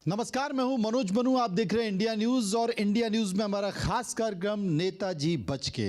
नमस्कार, मैं हूं मनोज बनू। आप देख रहे हैं इंडिया न्यूज़ और इंडिया न्यूज़ में हमारा खास कार्यक्रम नेताजी बच के।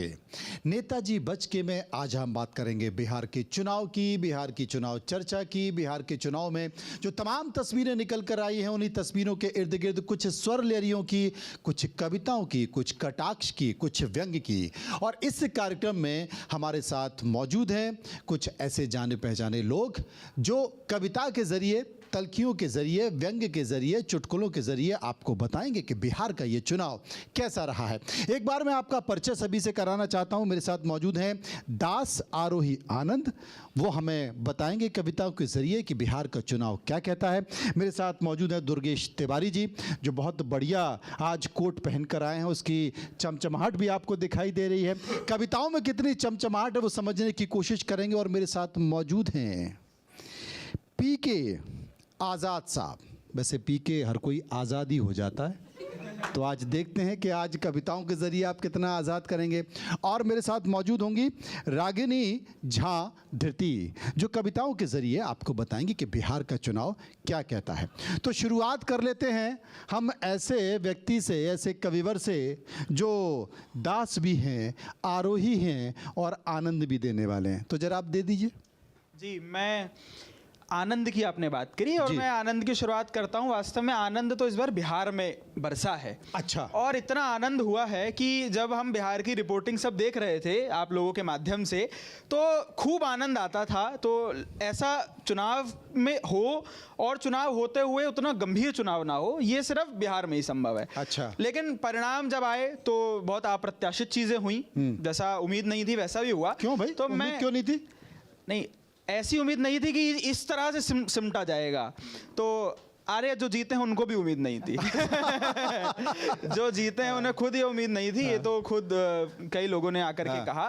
नेताजी बच के में आज हम बात करेंगे बिहार के चुनाव की, बिहार की चुनाव चर्चा की। बिहार के चुनाव में जो तमाम तस्वीरें निकल कर आई हैं, उन्हीं तस्वीरों के इर्द गिर्द कुछ स्वर लहरियों की, कुछ कविताओं की, कुछ कटाक्ष की, कुछ व्यंग्य की। और इस कार्यक्रम में हमारे साथ मौजूद हैं कुछ ऐसे जाने पहचाने लोग जो कविता के ज़रिए, तल्खियों के ज़रिए, व्यंग्य के ज़रिए, चुटकुलों के ज़रिए आपको बताएंगे कि बिहार का ये चुनाव कैसा रहा है। एक बार मैं आपका परिचय सभी से कराना चाहता हूं। मेरे साथ मौजूद हैं दास आरोही आनंद। वो हमें बताएंगे कविताओं के ज़रिए कि बिहार का चुनाव क्या कहता है। मेरे साथ मौजूद हैं दुर्गेश तिवारी जी, जो बहुत बढ़िया आज कोट पहन कर आए हैं। उसकी चमचमाहट भी आपको दिखाई दे रही है। कविताओं में कितनी चमचमाहट है वो समझने की कोशिश करेंगे। और मेरे साथ मौजूद हैं पीके आज़ाद साहब। वैसे पी के हर कोई आज़ाद ही हो जाता है, तो आज देखते हैं कि आज कविताओं के ज़रिए आप कितना आज़ाद करेंगे। और मेरे साथ मौजूद होंगी रागिनी झा धृति, जो कविताओं के ज़रिए आपको बताएंगी कि बिहार का चुनाव क्या कहता है। तो शुरुआत कर लेते हैं हम ऐसे व्यक्ति से, ऐसे कविवर से जो दास भी हैं, आरोही हैं और आनंद भी देने वाले हैं। तो ज़रा आप दे दीजिए। जी, मैं आनंद की आपने बात करी और मैं आनंद की शुरुआत करता हूँ। वास्तव में आनंद तो इस बार बिहार में बरसा है। अच्छा। और इतना आनंद हुआ है कि जब हम बिहार की रिपोर्टिंग सब देख रहे थे आप लोगों के माध्यम से, तो खूब आनंद आता था। तो ऐसा चुनाव में हो और चुनाव होते हुए उतना गंभीर चुनाव ना हो, ये सिर्फ बिहार में ही संभव है। अच्छा। लेकिन परिणाम जब आए तो बहुत अप्रत्याशित चीज़ें हुई। जैसा उम्मीद नहीं थी वैसा भी हुआ। क्यों भाई? तो मैं क्यों नहीं थी? नहीं, ऐसी उम्मीद नहीं थी कि इस तरह से सिमटा जाएगा। तो आर्य जो जीते हैं उनको भी उम्मीद नहीं थी। जो जीते हैं उन्हें खुद ये उम्मीद नहीं थी। ये तो खुद कई लोगों ने आकर के कहा।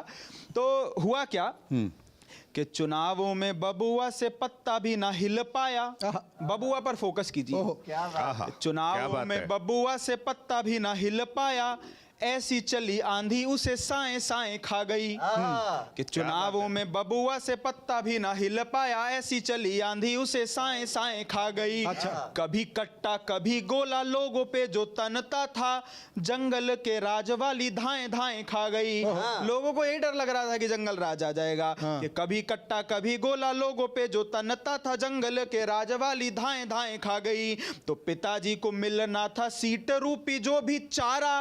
तो हुआ क्या कि चुनावों में बबुआ से पत्ता भी ना हिल पाया। बबुआ पर फोकस कीजिए। चुनावों में बबुआ से पत्ता भी ना हिल पाया, ऐसी चली आंधी उसे साए साए खा गई। कि चुनावों में बबुआ से पत्ता भी ना हिल पाया, ऐसी चली आंधी उसे साए साए खा गई। अच्छा। कभी कट्टा कभी गोला लोगों पे जो तनता था, जंगल के राज वाली धाएं धाएं खा गई। लोगों को यही डर लग रहा था कि जंगल राज आ जाएगा। कि कभी कट्टा कभी गोला लोगों पे जो तनता था, जंगल के राज वाली धाएं धाएं खा गई। तो पिताजी को मिलना था सीट रूपी जो भी चारा।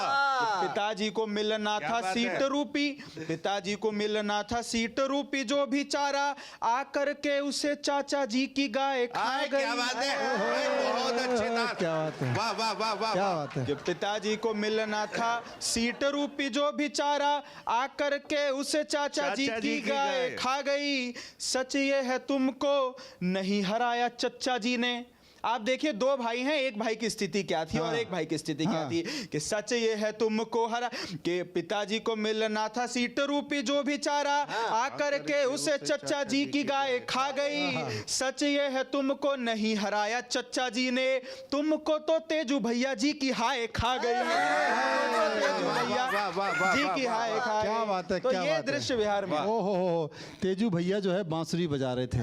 पिताजी को मिलना था सीट रूपी, पिताजी को मिलना था सीट रूपी जो भी चारा, आकर के उसे चाचा जी की गाय खा गई। क्या बात है, बहुत अच्छी बात, क्या बात है, वाह वाह वाह वाह, क्या बात है। कि पिताजी को मिलना था सीट रूपी जो भी चारा, आकर के उसे चाचा जी की गाय खा गई। सच ये है तुमको नहीं हराया चच्चा जी ने। आप देखिए, दो भाई हैं, एक भाई की स्थिति क्या थी और एक भाई की स्थिति क्या थी। कि सच ये है तुमको हरा, कि पिताजी को मिलना था सीट रूपी जो भी चारा, आकर के उसे चच्चा जी की गाय खा गई। सच ये है तुमको नहीं हराया चच्चा जी ने, तुमको तो तेजू भैया जी की हाय खा गई। तेजू भैया जी की हाय खा गई। क्या बात है, तो क्या ये बात है। दृश्य बिहार में। ओहो, तेजू भैया जो है बांसुरी बजा रहे थे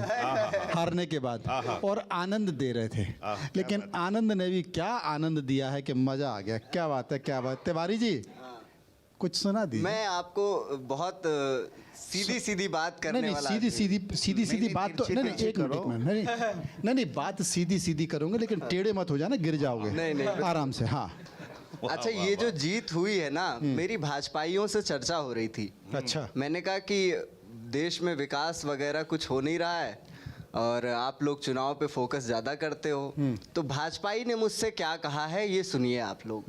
हारने के बाद और आनंद दे रहे थे। लेकिन आनंद ने भी क्या आनंद दिया है कि मजा आ गया। क्या बात है, क्या बात। तिवारी जी कुछ सुना दी। मैं आपको बहुत सीधी सीधी बात करने वाला। सीधी बात तो नहीं, एक मिनट, नहीं बात सीधी सीधी करूंगा, लेकिन टेढ़े मत हो जाना, गिर जाओगे। नहीं, आराम से। हाँ। अच्छा, ये जो जीत हुई है ना, मेरी भाजपाइयों से चर्चा हो रही थी। अच्छा। मैंने कहा कि देश में विकास वगैरह कुछ हो नहीं रहा है और आप लोग चुनाव पे फोकस ज़्यादा करते हो। तो भाजपाई ने मुझसे क्या कहा है ये सुनिए आप लोग।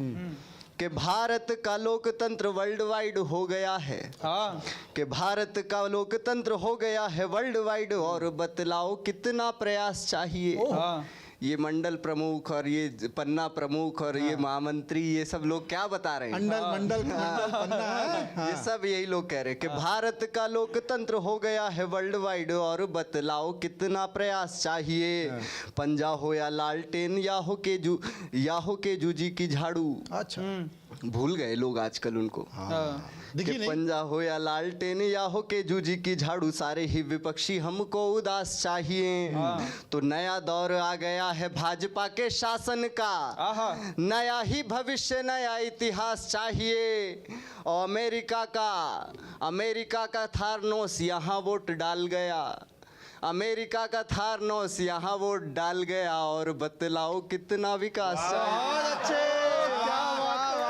कि भारत का लोकतंत्र वर्ल्ड वाइड हो गया है। कि भारत का लोकतंत्र हो गया है वर्ल्ड वाइड, और बतलाओ कितना प्रयास चाहिए। ये मंडल प्रमुख और ये पन्ना प्रमुख और ये महामंत्री, ये सब लोग क्या बता रहे हैं? मंडल पन्ना है। ये सब यही लोग कह रहे हैं कि भारत का लोकतंत्र हो गया है वर्ल्ड वाइड, और बतलाओ कितना प्रयास चाहिए। पंजा हो या लालटेन, या हो के जूजी की झाड़ू। अच्छा। भूल गए लोग आजकल उनको। हाँ। दिखी कि नहीं। पंजा हो या लालटेन या हो के जूजी की झाड़ू, सारे ही विपक्षी हमको उदास चाहिए। तो नया दौर आ गया है भाजपा के शासन का, आहा। नया ही भविष्य नया इतिहास चाहिए। और अमेरिका का थारनोस यहाँ वोट डाल गया, अमेरिका का थारनोस यहाँ वोट डाल गया, और बतलाओ कितना विकास चाहिए। बहुत अच्छे, क्या बात है।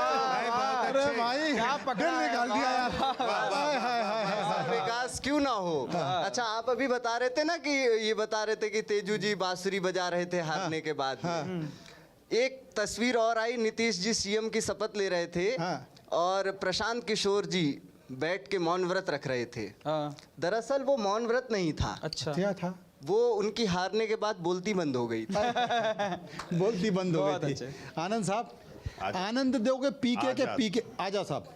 अरे भाई क्या पकड़ा दिल निकाल दिया यार। हाय, हाय, हाय, हाय। विकास क्यों ना हो। अच्छा, आप अभी बता रहे थे ना कि ये बता रहे थे कि तेजू जी बांसुरी बजा रहे थे हारने के बाद में। एक तस्वीर और आई, नीतीश जी सीएम की शपथ ले रहे थे हाँ। और प्रशांत किशोर जी बैठ के मौन व्रत रख रहे थे। हाँ। दरअसल वो मौन व्रत नहीं था, अच्छा। क्या था? वो उनकी हारने के बाद बोलती बंद हो गई थी। बोलती बंद हो बहुत गई थी। अच्छे। आनंद साहब, आनंद दोगे पीके के आजाद। पीके, आजा साहब,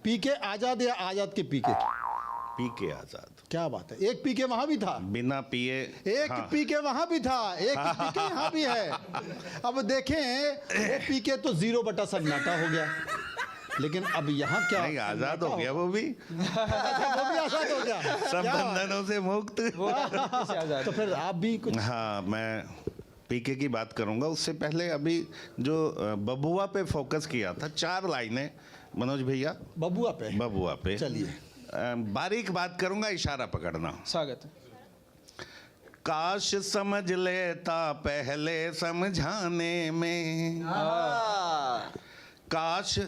पीके आजाद या आजाद के पीके? पी के आजाद, क्या बात है, एक पीके वहां भी था, बिना पिए। एक हाँ। पीके वहां भी था, एक पीके यहाँ भी है। अब देखें, वो पीके तो 0/सन्नाटा हो गया, लेकिन अब यहाँ क्या? नहीं, आजाद हो गया वो भी, अच्छा, वो भी आजाद हो गया। सब क्या बात है? बंधनों से मुक्त। वो से आजाद। तो फिर आप भी कुछ हाँ, मैं पीके की बात करूंगा। उससे पहले अभी जो बबुआ पे फोकस किया था, 4 लाइनें मनोज भैया, बबुआ पे। बबुआ पे चलिए। बारीक बात करूंगा, इशारा पकड़ना। स्वागत है। काश समझ लेता पहले समझाने में, काश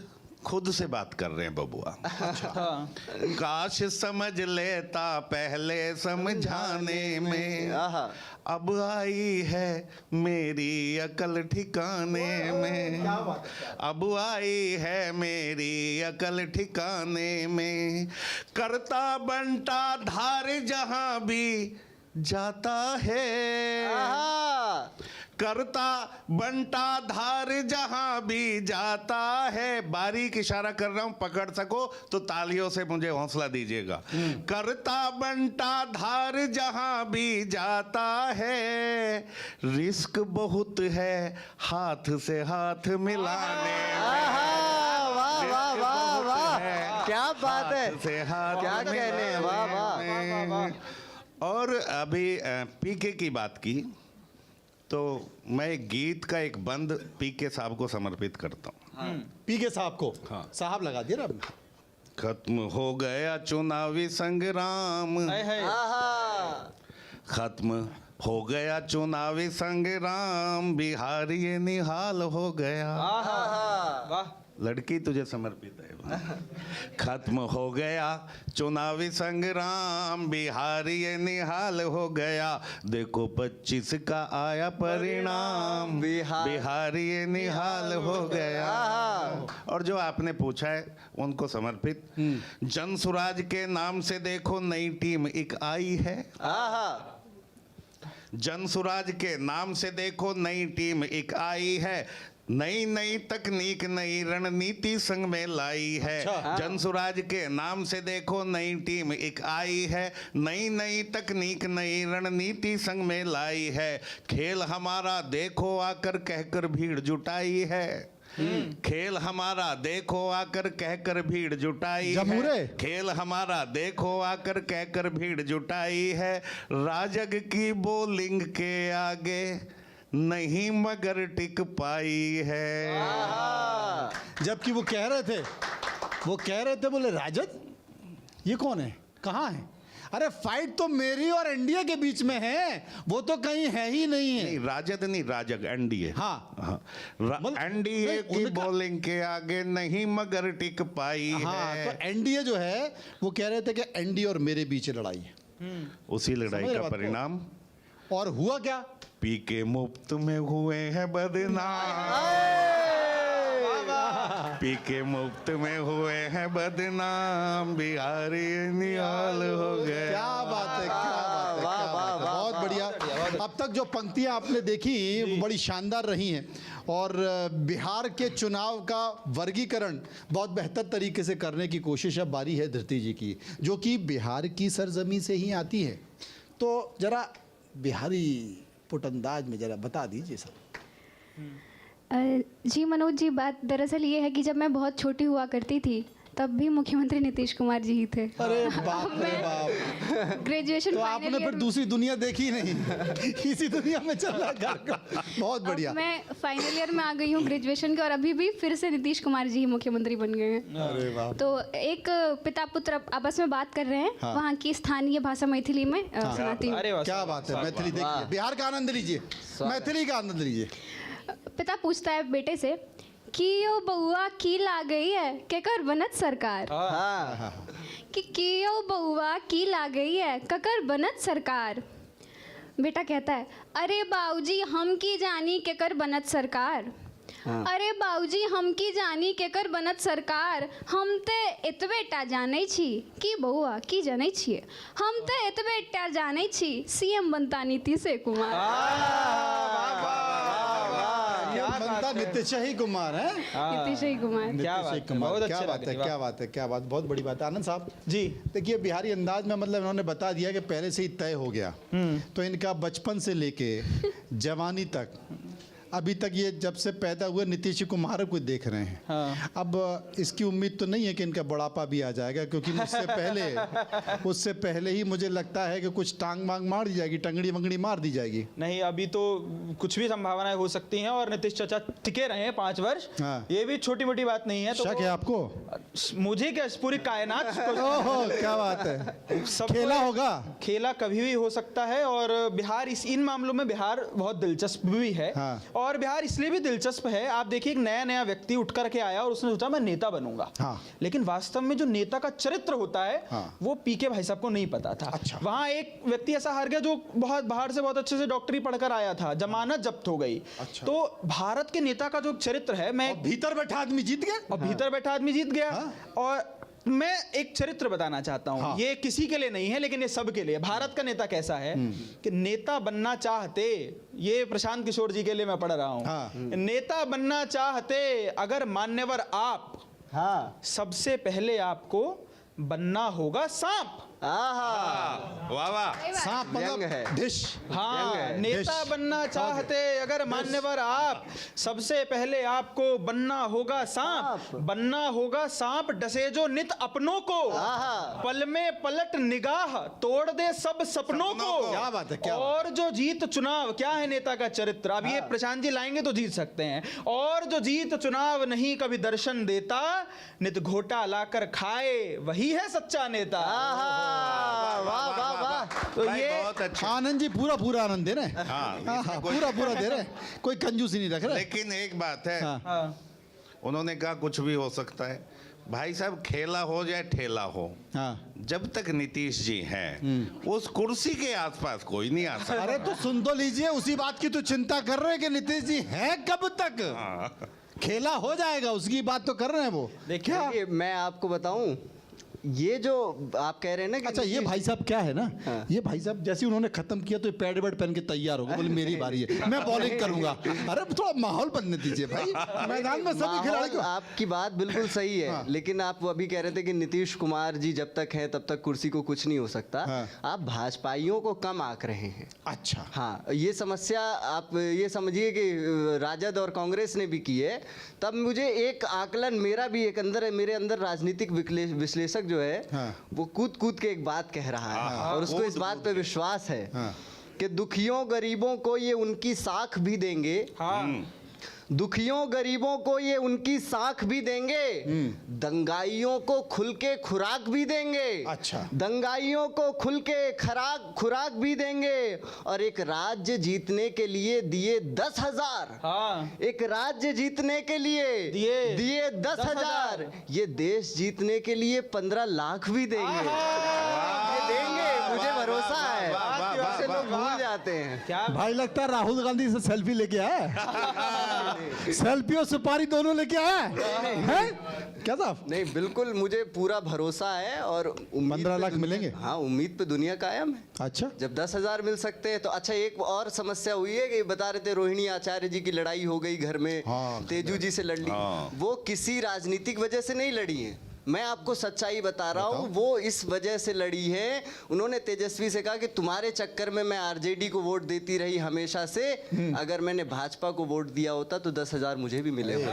खुद से बात कर रहे हैं बबुआ। हाँ। काश समझ लेता पहले समझाने में, आहा। अब आई है मेरी अकल ठिकाने में, अब आई है मेरी अकल ठिकाने में। करता बनता धार जहां भी जाता है, आहा। करता बनता धार जहां भी जाता है। बारीक इशारा कर रहा हूं, पकड़ सको तो तालियों से मुझे हौसला दीजिएगा। करता बनता धार जहां भी जाता है, रिस्क बहुत है हाथ से हाथ मिलाने में। आहा, वाह वाह वाह वाह, क्या बात है, हाथ से हाथ क्या कहने हैं, वाह मिलाने वाह। में। और अभी पीके की बात की तो मैं एक गीत का एक बंद पीके साहब को समर्पित करता हूँ। पीके साहब को। हाँ। साहब लगा दिया ना आपने। खत्म हो गया चुनावी संग्राम, हाय हाय। आहा। खत्म हो गया चुनावी संग्राम, बिहार ये निहाल हो गया। आहा। वाह। लड़की तुझे समर्पित है। खत्म हो गया चुनावी संग्राम, बिहार ये निहाल हो गया। देखो 25 का आया परिणाम, बिहार ये निहाल हो गया। और जो आपने पूछा है उनको समर्पित, जन सुराज के नाम से देखो नई टीम एक आई है। आहा। जन सुराज के नाम से देखो नई टीम एक आई है, नई नई तकनीक नई रणनीति संग में लाई है। अच्छा। जन सुराज के नाम से देखो नई टीम एक आई है, नई नई तकनीक नई रणनीति संग में लाई है। खेल हमारा देखो आकर कहकर भीड़ जुटाई है, खेल हमारा देखो आकर कहकर भीड़ जुटाई जमूरे। है। खेल हमारा देखो आकर कहकर भीड़ जुटाई है। राजग की बॉलिंग के आगे नहीं मगर टिक पाई है। जबकि वो कह रहे थे बोले राजद ये कौन है, कहाँ है? अरे फाइट तो मेरी और एनडीए के बीच में है, वो तो कहीं है ही नहीं है। नहीं, राजद नहीं, राजग, एनडीए। हाँ। एनडीए नहीं, की उनका- बॉलिंग के आगे नहीं मगर टिक पाई हाँ, है। तो एनडीए जो है वो कह रहे थे कि एनडीए और मेरे बीच लड़ाई है। उसी लड़ाई समझ रहे का बात को? परिणाम और हुआ क्या? पीके मुफ्त में हुए हैं बदनाम, पीके मुफ्त में हुए हैं बदनाम, बिहारी निहाल हो गया। क्या बात है, क्या बात है, क्या बात है। बहुत बढ़िया। अब तक जो पंक्तियां आपने देखी वो बड़ी शानदार रही हैं, और बिहार के चुनाव का वर्गीकरण बहुत बेहतर तरीके से करने की कोशिश अब बारी है धरती जी की, जो कि बिहार की सरजमी से ही आती है। तो जरा बिहारी पुट अंदाज में जरा बता दीजिए सर। जी मनोज जी, बात दरअसल ये है कि जब मैं बहुत छोटी हुआ करती थी तब भी मुख्यमंत्री नीतीश कुमार जी ही थे। अरे बाप रे बाप, ग्रेजुएशन तो आपने फिर दूसरी दुनिया देखी ही नहीं, इसी दुनिया में चल रहा कार्यक्रम। बहुत बढ़िया। मैं फाइनल ईयर में आ गई हूँ ग्रेजुएशन के और अभी भी फिर से नीतीश कुमार जी ही मुख्यमंत्री बन गए हैं। अरे बाप। तो एक पिता पुत्र आपस में बात कर रहे हैं, हाँ। वहाँ की स्थानीय भाषा मैथिली में सुनाती हूँ। अरे वाह, क्या बात है, मैथिली देखिए, बिहार का आनंद लीजिए, मैथिली का आनंद लीजिए। पिता पूछता है बेटे से कि यो बउआ की ला गई है केकर बनत सरकार। हाँ कि यो बउआ की ला गई है ककर बनत सरकार। बेटा कहता है, अरे बाऊजी हम की जानी केकर बनत सरकार। अरे बाऊजी हम की जानी केकर बनत सरकार, हम ते एतबेटा जानै छी कि बउआ की जानै छियै, हम ते एतबेटा जानै छी सीएम बनता नीतीश कुमार। ये बनता नीतीश कुमार है, नीतीश कुमार। क्या नीतीश बात है, कुमार। बहुत क्या अच्छे बात लग है, रही, क्या बात है, क्या बात, बहुत बड़ी बात है। आनंद साहब जी। देखिए, बिहारी अंदाज में मतलब इन्होंने बता दिया कि पहले से ही तय हो गया, तो इनका बचपन से लेके जवानी तक अभी तक ये जब से पैदा हुए नीतीश कुमार को देख रहे हैं। हाँ। अब इसकी उम्मीद तो नहीं है कि इनका बुढ़ापा भी आ जाएगा, क्योंकि उससे पहले ही मुझे लगता है कि कुछ टांग मांग मार दी जाएगी, टंगड़ी वंगड़ी मार दी जाएगी। नहीं, अभी तो कुछ भी संभावनाएं हो सकती हैं और नीतीश चाचा टिके रहे हैं 5 वर्ष। हाँ। ये भी छोटी मोटी बात नहीं है। तो शक है आपको? मुझे क्या, पूरी कायनात ओहो, क्या बात है, सब खेला होगा। खेला कभी भी हो सकता है और बिहार इन मामलों में बिहार बहुत दिलचस्प भी है। हाँ। और बिहार इसलिए भी दिलचस्प है, आप देखिए एक नया नया व्यक्ति उठ करके आया और उसने सोचा मैं नेता बनूंगा। हाँ। लेकिन वास्तव में जो नेता का चरित्र होता है, हाँ। वो पीके भाई साहब को नहीं पता था। अच्छा। वहां एक व्यक्ति ऐसा हार गया जो बहुत बाहर से बहुत अच्छे से डॉक्टरी पढ़कर आया था, जमानत जब्त हो गई। अच्छा। तो भारत के नेता का जो चरित्र है, मैं और भीतर बैठा आदमी जीत गया। और भीतर बैठा आदमी जीत गया। हाँ। और मैं एक चरित्र बताना चाहता हूं। हाँ। ये किसी के लिए नहीं है, लेकिन ये सब के लिए। भारत का नेता कैसा है कि नेता बनना चाहते, ये प्रशांत किशोर जी के लिए मैं पढ़ रहा हूं। हाँ। नेता बनना चाहते अगर मान्यवर आप, हाँ सबसे पहले आपको बनना होगा सांप। वाह वाह। सांप व्यंग मतलब है। डिश। हाँ, है। नेता डिश। बनना चाहते अगर मान्यवर आप, सबसे पहले आपको बनना होगा सांप। बनना होगा सांप, डसे जो नित अपनों को, पल में पलट निगाह तोड़ दे सब सपनों को। क्या बात है, क्या बात। और जो जीत चुनाव, क्या है नेता का चरित्र, अब ये प्रशांत जी लाएंगे तो जीत सकते हैं। और जो जीत चुनाव नहीं कभी दर्शन देता, नित घोटा लाकर खाए वही है सच्चा नेता। वाह वाह वाह। तो भाई, ये बहुत अच्छा। आनंद जी पूरा पूरा आनंद दे रहे हैं। हाँ, हाँ, इसमें कोई- पूरा पूरा दे रहे हैं, कोई कंजूसी नहीं रख रहे। लेकिन एक बात है, हाँ। हाँ। उन्होंने कहा कुछ भी हो सकता है। भाई साहब, खेला हो या ठेला हो, हाँ। जब तक नीतीश जी हैं उस कुर्सी के आसपास कोई नहीं आ सकता। अरे तो सुन तो लीजिए, उसी बात की तो चिंता कर रहे हैं कि नीतीश जी हैं कब तक। हाँ। खेला हो जाएगा उसकी बात तो कर रहे हैं वो। देखिए मैं आपको बताऊं, ये जो आप कह रहे हैं ना कि अच्छा, ये भाई साहब क्या है ना, हाँ। ये भाई साहब जैसे उन्होंने खत्म किया तो ये पैड वेड पहन के तैयार हो गए, बोले मेरी बारी है, मैं बॉलिंग करूंगा। अरे थोड़ा माहौल बनने दीजिए भाई, मैदान में सभी खिलाड़ी माहौल, को। आपकी बात बिल्कुल सही है। हाँ। लेकिन आप अभी कह रहे थे कि नीतीश कुमार जी जब तक हैं तब तक कुर्सी को कुछ नहीं हो सकता। हाँ। आप भाजपाइयों को कम आंक रहे हैं। अच्छा। हाँ, ये समस्या आप ये समझिए कि राजद और कांग्रेस ने भी की है। तब मुझे एक आकलन मेरा भी एक अंदर है, मेरे अंदर राजनीतिक विश्लेषक जो है, हाँ। वो कूद कूद के एक बात कह रहा है हाँ, और उसको कूद इस बात कूद पे के। विश्वास है हाँ। कि दुखियों गरीबों को ये उनकी साख भी देंगे। हाँ। दुखियों गरीबों को ये उनकी साख भी देंगे, दंगाइयों को खुल के खुराक भी देंगे। अच्छा। दंगाइयों को खुल के खुराक भी देंगे। और एक राज्य जीतने के लिए दिए 10,000। हाँ। एक राज्य जीतने के लिए दिए 10,000। ये देश जीतने के लिए 15 लाख भी देंगे। ये देंगे, मुझे भरोसा है। इससे लोग भूल जाते हैं। क्या भाई लगता है राहुल गांधी से सेल्फी लेके आया, सेल्फी और सुपारी दोनों लेके आया है क्या साहब? नहीं, बिल्कुल मुझे पूरा भरोसा है और उम्मीद 15 पे लाख दुनिया- मिलेंगे? हाँ, उम्मीद पे दुनिया कायम है। अच्छा। जब 10,000 मिल सकते हैं तो अच्छा, एक और समस्या हुई है कि बता रहे थे रोहिणी आचार्य जी की लड़ाई हो गई घर में। हाँ, तेजू जी से लड़ ली। हाँ। वो किसी राजनीतिक वजह से नहीं लड़ी है। मैं आपको सच्चाई बता रहा हूँ, वो इस वजह से लड़ी है। उन्होंने तेजस्वी से कहा कि तुम्हारे चक्कर में मैं आरजेडी को वोट देती रही हमेशा से, अगर मैंने भाजपा को वोट दिया होता तो 10,000 मुझे भी मिले होते।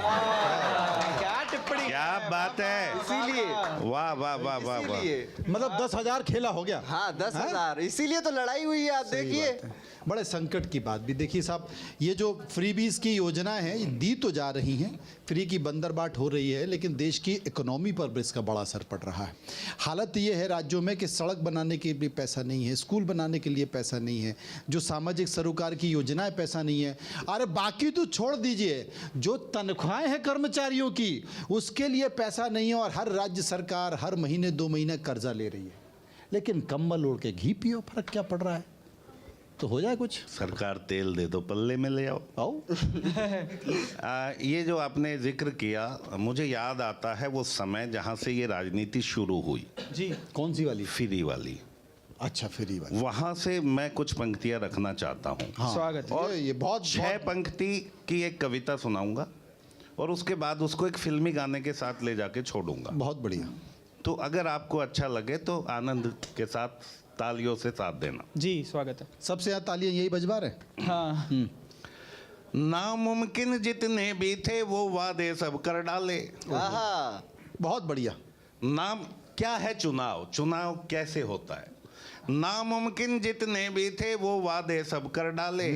क्या टिप्पणी, क्या बात है, इसीलिए वाह वाह वाह वाह वाह। इसीलिए मतलब 10,000 खेला हो गया। हाँ 10,000, इसीलिए तो लड़ाई हुई है। आप देखिए, बड़े संकट की बात भी देखिए साहब, ये जो फ्रीबीज की योजना है ये दी तो जा रही हैं, फ्री की बंदरबाट हो रही है, लेकिन देश की इकोनॉमी पर भी इसका बड़ा असर पड़ रहा है। हालत ये है राज्यों में कि सड़क बनाने के लिए पैसा नहीं है, स्कूल बनाने के लिए पैसा नहीं है, जो सामाजिक सरोकार की योजनाएं पैसा नहीं है। अरे बाकी तो छोड़ दीजिए, जो तनख्वाहें हैं कर्मचारियों की उसके लिए पैसा नहीं है, और हर राज्य सरकार हर महीने 2 महीने कर्जा ले रही है। लेकिन कम्बल ओढ़ के घी पियो, फर्क क्या पड़ रहा है? तो हो जाए कुछ। सरकार तेल दे तो पल्ले में ले आओ। ये जो आपने जिक्र किया, मुझे याद आता है वो समय जहाँ से ये राजनीति शुरू हुई। जी कौन सी वाली? फ्री वाली। अच्छा, फ्री वाली। वहाँ से मैं कुछ पंक्तियाँ रखना चाहता हूँ। हाँ, स्वागत है। और ये बहुत 6 पंक्ति की एक कविता सुनाऊंगा और उसके बाद उसको एक फिल्मी गाने के साथ ले जाके छोड़ूंगा। बहुत बढ़िया। तो अगर आपको अच्छा लगे तो आनंद के साथ तालियों से साथ देना। जी स्वागत है। सबसे ज़्यादा तालियां यही बजवा रहे। हाँ नामुमकिन जितने भी थे वो वादे सब कर डाले। आहा, बहुत बढ़िया। नाम क्या है चुनाव, चुनाव कैसे होता है? नामुमकिन जितने भी थे वो वादे सब कर डाले,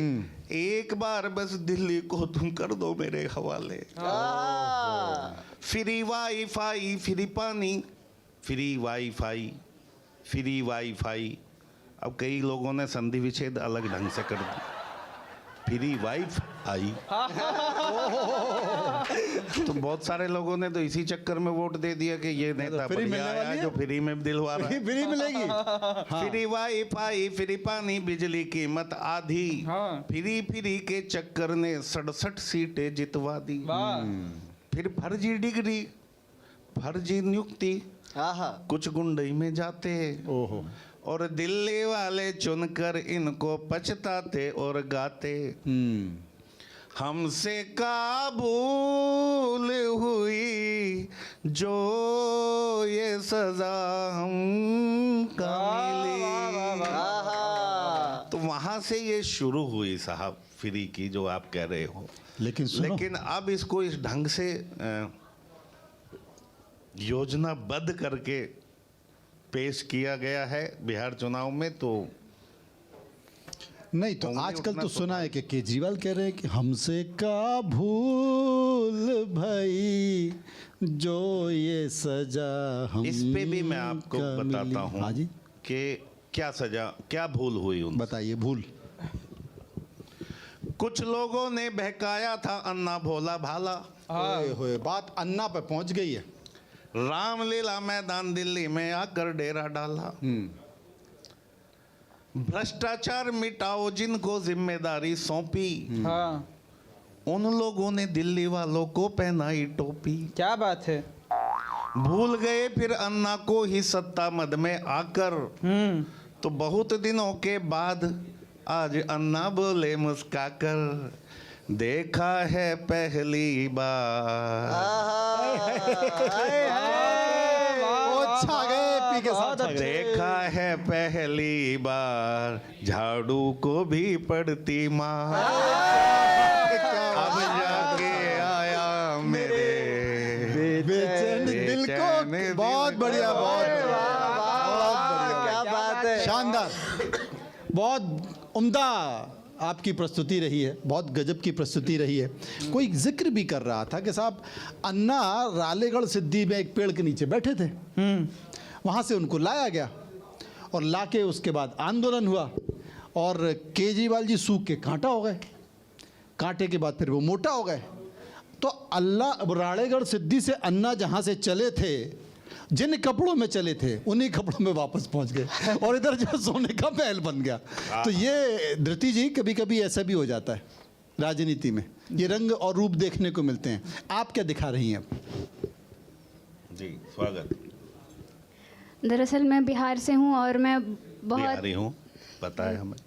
एक बार बस दिल्ली को तुम कर दो मेरे हवाले। फ्री वाईफाई, फ्री पानी, फ्री वाईफाई, फ्री वाईफाई। अब कई लोगों ने संधि विच्छेद अलग ढंग से कर दी। फ्री वाइफ आई तो बहुत सारे लोगों ने तो इसी चक्कर में वोट दे दिया कि ये नेता फ्री बढ़िया मिलने वाली आया है? जो फ्री में दिलवा रहा है। फ्री मिलेगी। फ्री वाईफाई, फ्री पानी, बिजली कीमत आधी। हाँ। फ्री फ्री के चक्कर ने 67 सीटें जितवा दी। वाह। फिर फर्जी डिग्री, फर्जी नियुक्ति, आहा, कुछ गुंडई में जाते ओहो। और दिल्ली वाले चुनकर इनको पछताते और गाते, हमसे का भूल हुई जो ये सजा हमका मिली। तो वहां से ये शुरू हुई साहब फ्री की जो आप कह रहे हो। लेकिन सुनो, लेकिन अब इसको इस ढंग से योजनाबद्ध करके पेश किया गया है बिहार चुनाव में, तो नहीं तो होंगे आजकल उतना तो तो सुना है कि केजरीवाल कह रहे हैं कि हमसे का भूल भाई जो ये सजा हम इस पे भी मैं आपको बताता हूँ हाँ जी, कि क्या सजा, क्या भूल हुई उनसे। बताइए। भूल कुछ लोगों ने बहकाया था अन्ना भोला भाला, होए होए, बात अन्ना पे पहुंच गई है। रामलीला मैदान दिल्ली में आकर डेरा डाला। भ्रष्टाचार मिटाओ जिनको जिम्मेदारी सौंपी, हाँ उन लोगों ने दिल्ली वालों को पहनाई टोपी। क्या बात है। भूल गए फिर अन्ना को ही सत्ता मद में आकर, तो बहुत दिनों के बाद आज अन्ना बोले मुस्काकर, देखा है पहली बार। छा गए, पी के साथ छा गए। देखा है पहली बार झाड़ू को भी पड़ती मार, अब जाके आया मेरे बेचैन दिल बेचैन को। दिल बहुत को। बढ़िया, बहुत क्या बात है। शानदार, बहुत उम्दा आपकी प्रस्तुति रही है, बहुत गजब की प्रस्तुति रही है। कोई जिक्र भी कर रहा था कि साहब अन्ना रालेगढ़ सिद्धि में एक पेड़ के नीचे बैठे थे, वहाँ से उनको लाया गया और लाके उसके बाद आंदोलन हुआ और केजरीवाल जी सूख के कांटा हो गए, कांटे के बाद फिर वो मोटा हो गए। तो अल्लाह रालेगढ़ सिद्धि से अन्ना जहाँ से चले थे, जिन कपड़ों में चले थे उन्हीं कपड़ों में वापस पहुंच गए और इधर जो सोने का महल बन गया। तो ये धृति जी कभी कभी ऐसा भी हो जाता है राजनीति में, ये रंग और रूप देखने को मिलते हैं। आप क्या दिखा रही हैं अब? जी स्वागत। दरअसल मैं बिहार से हूँ और मैं बहुत बिहारी हूँ, पता है हमें।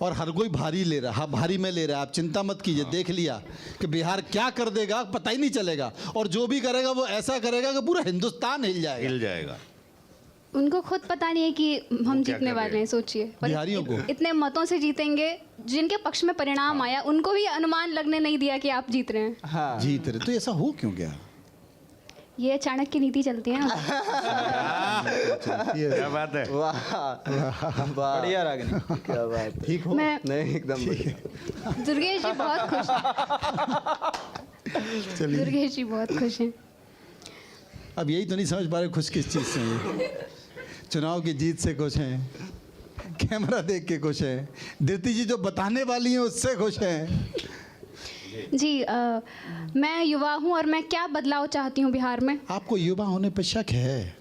और हर कोई भारी ले रहा, भारी में ले रहा है। आप चिंता मत कीजिए, देख लिया कि बिहार क्या कर देगा पता ही नहीं चलेगा, और जो भी करेगा वो ऐसा करेगा कि पूरा हिंदुस्तान हिल जाएगा। हिल जाएगा। उनको खुद पता नहीं है कि हम जीतने वाले हैं, सोचिए। पर बिहारियों को इतने मतों से जीतेंगे, जिनके पक्ष में परिणाम आया उनको भी अनुमान लगने नहीं दिया कि आप जीत रहे हैं। हाँ, जीत रहे, तो ऐसा हो क्यों गया? ये चाणक्य नीति चलती है ना। क्या बात है। वाह वाह बढ़िया रागिनी। क्या बात। ठीक हो? मैं नहीं एकदम बढ़िया। दुर्गेश जी बहुत खुश हैं। चलिए, दुर्गेश जी बहुत खुश हैं। अब यही तो नहीं समझ पा रहे खुश किस चीज़ से हैं। चुनाव की जीत से खुश हैं, कैमरा देख के खुश हैं, धृति जी जो बताने वाली हैं उससे खुश हैं। जी मैं युवा हूँ और मैं क्या बदलाव चाहती हूँ बिहार में। आपको युवा होने पर शक है?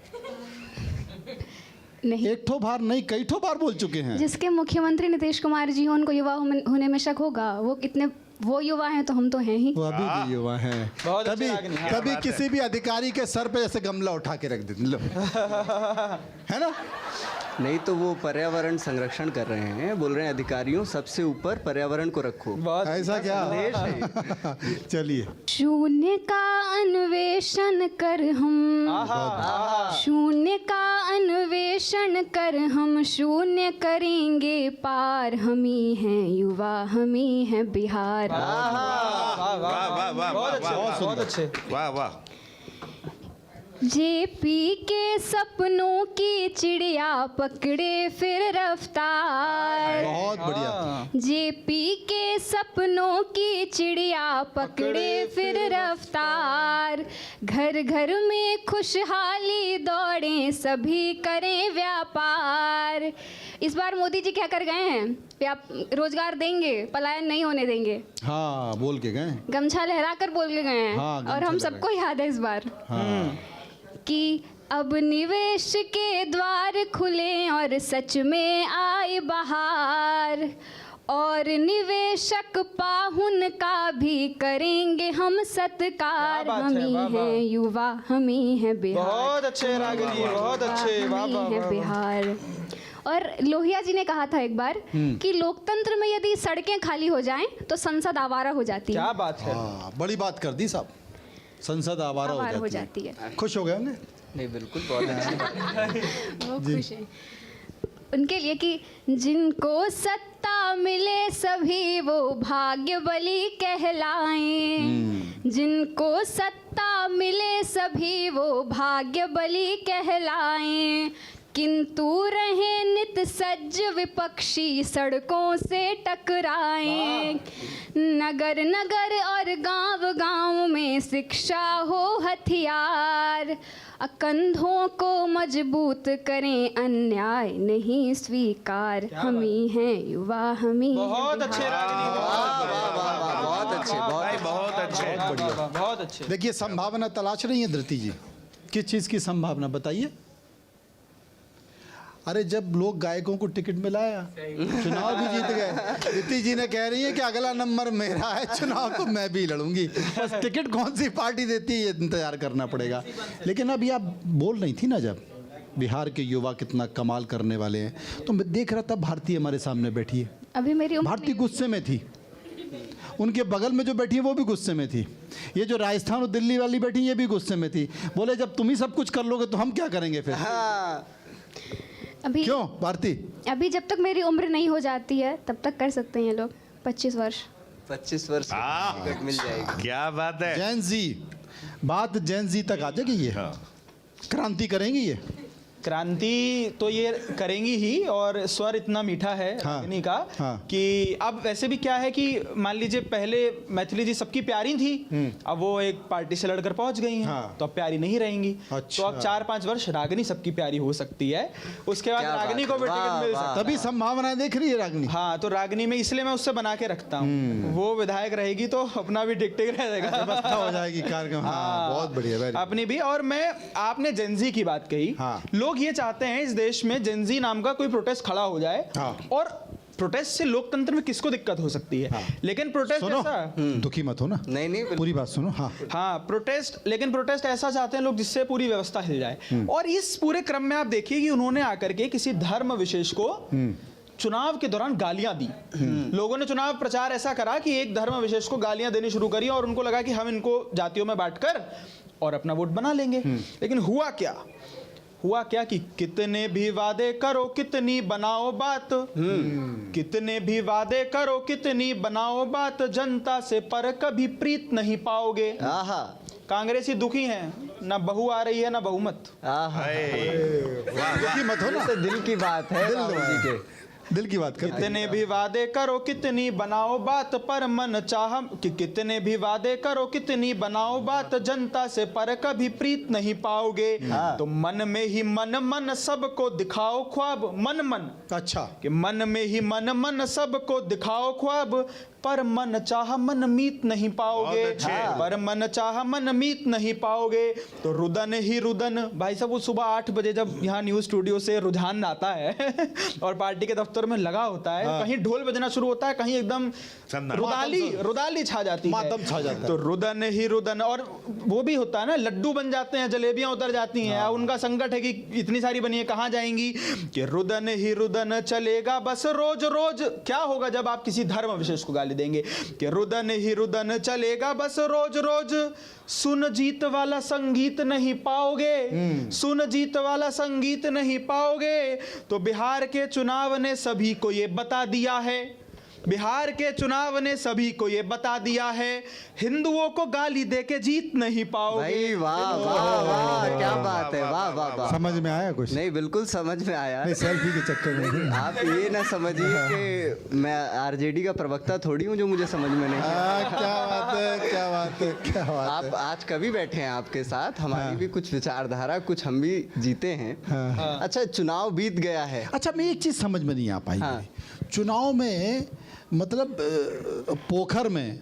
नहीं, एक ठो बार नहीं, कई ठो बार बोल चुके हैं। जिसके मुख्यमंत्री नीतीश कुमार जी हो उनको युवा होने में शक होगा। वो युवा हैं तो हम तो हैं ही। वो अभी भी युवा हैं। बहुत अच्छी कभी रागिनी, हाँ, कभी किसी भी अधिकारी के सर पे जैसे गमला उठा के रख देते लो, है ना? नहीं तो वो पर्यावरण संरक्षण कर रहे हैं, बोल रहे हैं अधिकारियों सबसे ऊपर पर्यावरण को रखो। बहुत ऐसा क्या? देश है। चलिए, शून्य का अन्वेषण कर हम, शून्य का अन्वेषण कर हम शून्य करेंगे पार। हम ही हैं युवा, हम ही हैं बिहार। वाह वाह वाह बहुत अच्छे, वाह बहुत अच्छे। वाह वाह। जेपी के सपनों की चिड़िया पकड़े फिर रफ्तार। बहुत बढ़िया। जेपी के सपनों की चिड़िया पकड़े फिर रफ्तार। घर घर में खुशहाली दौड़ें, सभी करें व्यापार। इस बार मोदी जी क्या कर गए हैं? रोजगार देंगे, पलायन नहीं होने देंगे। हाँ, बोल के गए। गमछा लहरा कर बोल के गए हैं। हाँ, और हम गमछा सबको याद है इस बार हाँ। कि अब निवेश के द्वार खुले और सच में आए बहार। और निवेशक पाहुन का भी करेंगे हम सत्कार। क्या बात हम है, ही वाह, वाह। हैं युवा, हम ही हैं बिहार। बहुत अच्छे रागिनी, बहुत अच्छे। वाह हम वाह ही हैं वाह। बिहार। और लोहिया जी ने कहा था एक बार कि लोकतंत्र में यदि सड़कें खाली हो जाएं तो संसद आवारा हो जाती है। क्या बात है। हाँ, बड़ी बात कर दी साहब, संसद आवारा हो जाती है। खुश हो गए होंगे? नहीं बिल्कुल बहुत अच्छी बात। वो खुश हैं उनके लिए कि जिनको सत्ता मिले सभी वो भाग्यबली कहलाएं। जिनको सत्ता मिले सभी वो भाग्यबली कहलाएं। किंतु रहे नित सज्ज विपक्षी सड़कों से टकराएं। नगर नगर और गांव गांव में शिक्षा हो हथियार। कंधों को मजबूत करें, अन्याय नहीं स्वीकार। हम ही हैं युवा, हम ही हैं बहुत अच्छे बिहार। रागिनी, वाह वाह वाह वाह बहुत अच्छे भाई बहुत बहुत अच्छे। बढ़िया, बहुत अच्छे। देखिए, संभावना तलाश रही है धृति जी। किस चीज़ की संभावना बताइए? अरे जब लोग गायकों को टिकट मिलाया, चुनाव भी जीत गए। धृति जी ने कह रही है कि अगला नंबर मेरा है, चुनाव तो मैं भी लड़ूंगी। बस टिकट कौन सी पार्टी देती है ये इंतजार करना पड़ेगा। लेकिन अभी आप बोल रही थी ना, जब बिहार के युवा कितना कमाल करने वाले हैं, तो मैं देख रहा था भारती हमारे सामने बैठी है। अभी मेरी उम्र भारती गुस्से में थी, उनके बगल में जो बैठी है वो भी गुस्से में थी। ये जो राजस्थान और दिल्ली वाली बैठी ये भी गुस्से में थी। बोले जब तुम ही सब कुछ कर लोगे तो हम क्या करेंगे फिर? हाँ अभी क्यों भारती? अभी जब तक मेरी उम्र नहीं हो जाती है तब तक कर सकते हैं ये लोग। 25 वर्ष 25 वर्ष की टिकट मिल जाएगी। क्या बात है। जैन जी, बात जैन जी तक आ जाएगी। ये हाँ। क्रांति करेंगी ये। क्रांति तो ये करेंगी ही, और स्वर इतना मीठा है हाँ, रागिनी का हाँ। कि अब वैसे भी क्या है कि मान लीजिए पहले मैथिली जी सबकी प्यारी थी, अब वो एक पार्टी से लड़कर पहुंच गई हैं, हाँ। तो अब प्यारी नहीं रहेंगी। अच्छा। तो अब 4-5 वर्ष रागिनी सबकी प्यारी हो सकती है, उसके बाद क्या बात रागिनी को है, भी टिकट वाह, मिल वाह। सकता है। तभी संभावनाएं देख रही है रागनी। हाँ, तो रागिनी में इसलिए मैं उससे बना के रखता हूँ। वो विधायक रहेगी तो अपना भी टिक टिक रहेगा, व्यवस्था हो जाएगी कार्यक्रम। हाँ, बहुत बढ़िया, very good। अपनी भी। और मैं, आपने जेनजी की बात कही, हाँ। लोग ये चाहते हैं इस देश में जेनजी नाम का कोई प्रोटेस्ट खड़ा हो जाए। हाँ। और प्रोटेस्ट से लोकतंत्र में किसको दिक्कत हो सकती है? हाँ। लेकिन प्रोटेस्ट सुनो, ऐसा, दुखी मत हो ना, नहीं नहीं बिल्कुल। पूरी बात सुनो। हाँ, हाँ प्रोटेस्ट, लेकिन प्रोटेस्ट ऐसा चाहते हैं लोग जिससे पूरी व्यवस्था हिल जाए। और इस पूरे क्रम में आप देखिए कि उन्होंने आकर के किसी धर्म विशेष को चुनाव के दौरान गालियां दी। लोगों ने चुनाव प्रचार ऐसा करा कि एक धर्म विशेष को गालियां देनी शुरू करी और उनको लगा कि हम इनको जातियों में बांटकर और अपना वोट बना लेंगे। लेकिन हुआ क्या कि कितने भी वादे करो कितनी बनाओ बात, कितने भी वादे करो कितनी बनाओ बात, जनता से पर कभी प्रीत नहीं पाओगे। आहा कांग्रेसी दुखी हैं, ना बहू आ रही है ना बहुमत। आहा दुखी मत हो ना, तो दिल की बात है दिल राहुल दो। जी के। दिल की बात करते हैं। कितने भी वादे करो कितनी बनाओ बात, पर मन चाह कि कितने भी वादे करो कितनी बनाओ बात, जनता से पर कभी प्रीत नहीं पाओगे। तो मन में ही मन सबको दिखाओ ख्वाब, मन अच्छा, कि मन में ही मन सबको दिखाओ ख्वाब, पर मन चाह मन मीत नहीं पाओगे। बहुत अच्छे। पर मन चाह मन मीत नहीं पाओगे। तो रुदन ही रुदन, भाई साहब वो सुबह 8 बजे जब यहाँ न्यूज स्टूडियो से रुझान आता है और पार्टी के दफ्तर में लगा होता है, कहीं ढोल बजना शुरू होता है, कहीं एकदम सन्नाटा। रुदाली छा जाती है, मातम छा जाता है। तो रुदन ही रुदन। और वो भी होता है ना, लड्डू बन जाते हैं, जलेबियां उतर जाती हैं। उनका संकट है कि इतनी सारी बनी है, कहाँ जाएंगी। कि रुदन ही रुदन चलेगा बस रोज रोज। क्या होगा जब आप किसी धर्म विशेष को गाली देंगे कि रुदन ही रुदन चलेगा बस रोज रोज, सुन जीत वाला संगीत नहीं पाओगे, सुन जीत वाला संगीत नहीं पाओगे। तो बिहार के चुनाव ने सभी को ये बता दिया है, बिहार के चुनाव ने सभी को ये बता दिया है, हिंदुओं को गाली देके जीत नहीं पाओगे। भाई वाह वाह वाह, क्या बात है, वाह वाह वाह। समझ में आया कुछ? नहीं बिल्कुल समझ में आया। नहीं, सेल्फी के चक्कर में नहीं। आप ये ना समझिए कि मैं आरजेडी का प्रवक्ता थोड़ी हूँ जो मुझे समझ में नहीं। क्या बात है, क्या बात है, क्या बात है। आप आज कभी बैठे हैं आपके साथ, हमारी भी कुछ विचारधारा, कुछ हम भी जीते हैं। अच्छा चुनाव बीत गया है। अच्छा, मैं एक चीज समझ में नहीं आ पाई। हाँ। चुनाव में मतलब पोखर में,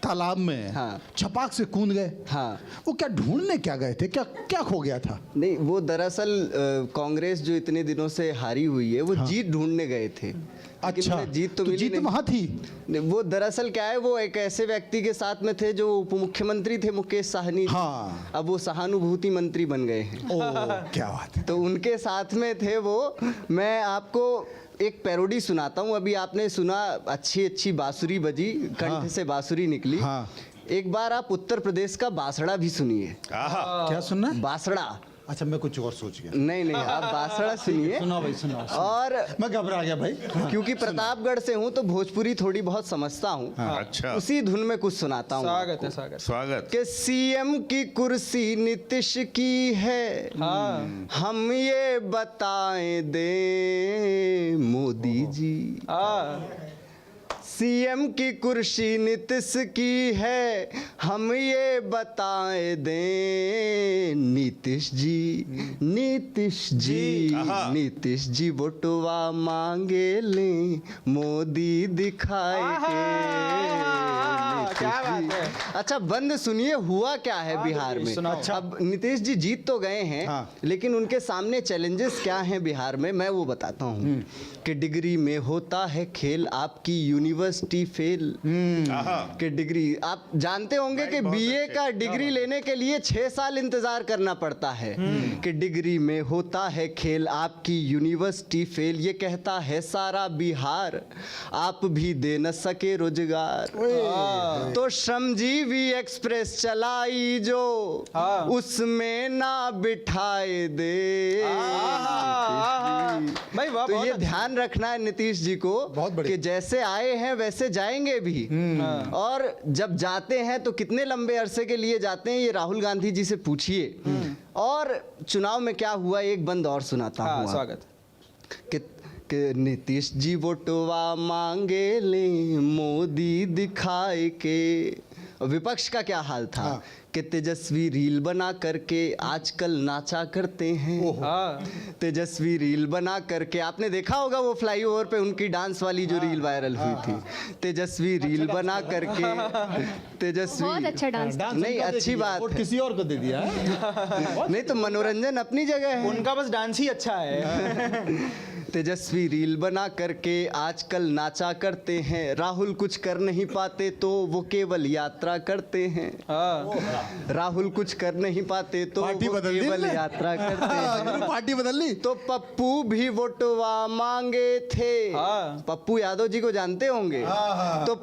तालाब में हाँ। छपाक से कूद गए। हाँ। वो क्या ढूंढने क्या गए थे, क्या क्या खो गया था? नहीं वो दरअसल कांग्रेस जो इतने दिनों से हारी हुई है वो जीत ढूंढने गए थे। लेकिन अच्छा, उन्हें जीत तो तो मिली जीत नहीं। वहां थी। नहीं, वो दरअसल क्या है, वो एक ऐसे व्यक्ति के साथ में थे जो उप मुख्यमंत्री थे, मुकेश साहनी। हाँ। अब वो सहानुभूति मंत्री बन गए हैं। ओ, क्या बात है। तो उनके साथ में थे वो। मैं आपको एक पैरोडी सुनाता हूँ। अभी आपने सुना, अच्छी अच्छी बांसुरी बजी, कंठ हाँ। से बांसुरी निकली। हाँ। एक बार आप उत्तर प्रदेश का बांसड़ा भी सुनिए। क्या सुनना है? बांसड़ा। अच्छा, मैं कुछ और सोच गया। नहीं आप बांसड़ा सुनिए। सुनाओ भाई, सुनाओ। और मैं घबरा गया भाई। क्योंकि प्रतापगढ़ से हूँ तो भोजपुरी थोड़ी बहुत समझता हूँ। अच्छा, उसी धुन में कुछ सुनाता हूँ। स्वागत है, स्वागत। स्वागत। कि सीएम की कुर्सी नीतीश की है, हाँ हम ये बताएं दे मोदी जी। सीएम की कुर्सी नीतीश की है, हम ये बताएं दें नीतीश जी, नीतीश जी, नीतीश जी वोटवा मांगे लें, मोदी दिखाए के। क्या बात नीतीश है। जी। अच्छा बंद सुनिए, हुआ क्या है बिहार में। सुनाओ। अब नीतीश जी जीत तो गए हैं, हाँ। लेकिन उनके सामने चैलेंजेस क्या हैं बिहार में, मैं वो बताता हूँ। कि डिग्री में होता है खेल, आपकी यूनिवर्सिटी फेल। कि डिग्री आप जानते होंगे कि बीए का डिग्री लेने के लिए 6 साल इंतजार करना पड़ता है। कि डिग्री में होता है खेल, आपकी यूनिवर्सिटी फेल, ये कहता है सारा बिहार, आप भी दे न सके रोजगार। तो श्रमजीवी एक्सप्रेस चलाई जो, उसमें ना बिठाए दे। भाई वाह, तो बहुत ये अच्छा। ध्यान रखना है नीतीश जी को, बहुत बढ़िया। कि जैसे आए हैं वैसे जाएंगे भी। और जब जाते हैं तो कितने लंबे अरसे के लिए जाते हैं, ये राहुल गांधी जी से पूछिए। और चुनाव में क्या हुआ, एक बंद और सुनाता हूँ। स्वागत। कि नीतीश जी वोटवा मांगे ले, मोदी दिखाए के। विपक्ष का क्या हाल था। कि तेजस्वी रील बना करके आजकल नाचा करते हैं। तेजस्वी रील बना करके, आपने देखा होगा वो फ्लाईओवर पे उनकी डांस वाली जो रील वायरल हुई थी। तेजस्वी रील बना करके, तेजस्वी बहुत अच्छा डांस। नहीं अच्छी बात है। किसी और को दे दिया है। नहीं तो मनोरंजन अपनी जगह है। उनका बस डांस ही अच्छा है। तेजस्वी रील बना करके आजकल नाचा करते हैं। राहुल कुछ कर नहीं पाते तो वो केवल यात्रा करते हैं। राहुल कुछ कर नहीं पाते तो पार्टी वो बदल दी केवल इनने? यात्रा करते हैं। पार्टी बदल ली। तो पप्पू भी वोटवा मांगे थे। हाँ। पप्पू यादव जी को जानते होंगे। तो